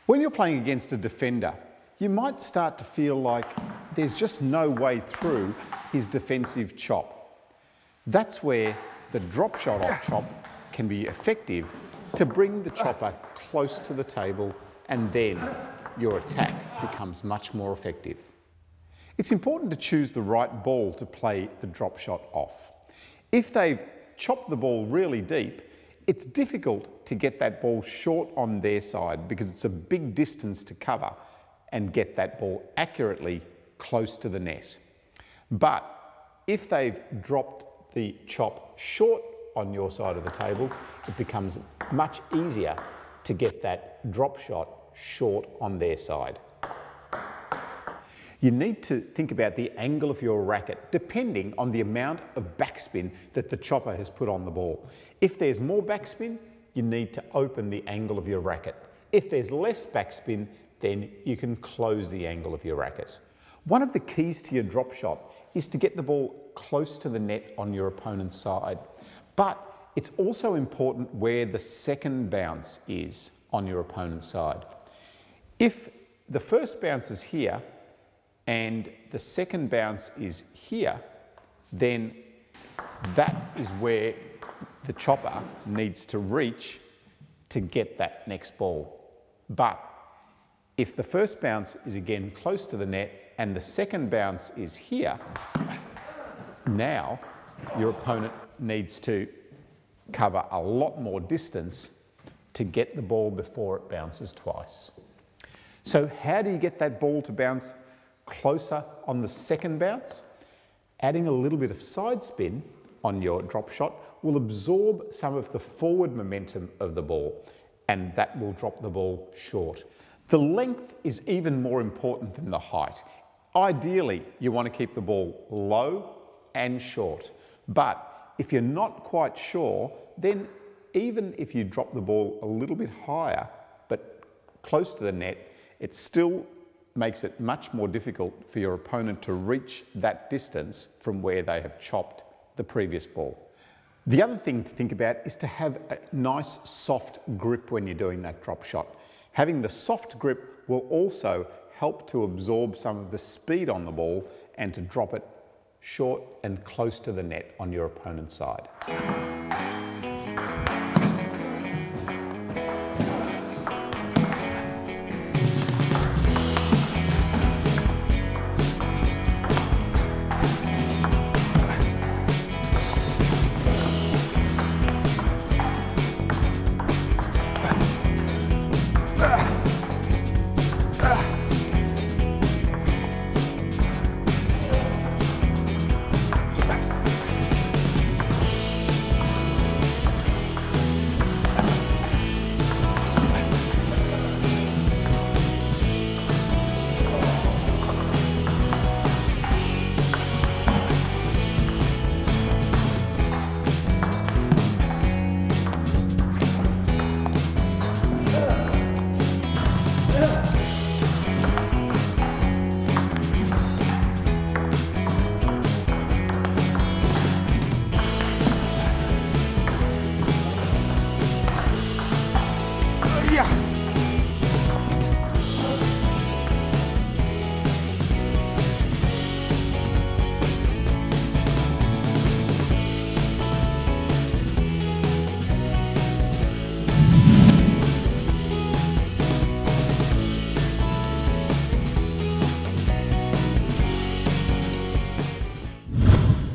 When you're playing against a defender, you might start to feel like there's just no way through his defensive chop. That's where the drop shot off chop can be effective to bring the chopper close to the table, and then your attack becomes much more effective. It's important to choose the right ball to play the drop shot off. If they've chopped the ball really deep, it's difficult to get that ball short on their side because it's a big distance to cover and get that ball accurately close to the net. But if they've dropped the chop short on your side of the table, it becomes much easier to get that drop shot short on their side. You need to think about the angle of your racket depending on the amount of backspin that the chopper has put on the ball. If there's more backspin, you need to open the angle of your racket. If there's less backspin, then you can close the angle of your racket. One of the keys to your drop shot is to get the ball close to the net on your opponent's side. But it's also important where the second bounce is on your opponent's side. If the first bounce is here and the second bounce is here, then that is where the chopper needs to reach to get that next ball. But if the first bounce is again close to the net and the second bounce is here, now your opponent needs to cover a lot more distance to get the ball before it bounces twice. So how do you get that ball to bounce closer on the second bounce? Adding a little bit of side spin on your drop shot will absorb some of the forward momentum of the ball, and that will drop the ball short. The length is even more important than the height. Ideally, you want to keep the ball low and short, but if you're not quite sure, then even if you drop the ball a little bit higher but close to the net, it still makes it much more difficult for your opponent to reach that distance from where they have chopped the previous ball. The other thing to think about is to have a nice soft grip when you're doing that drop shot. Having the soft grip will also help to absorb some of the speed on the ball and to drop it short and close to the net on your opponent's side.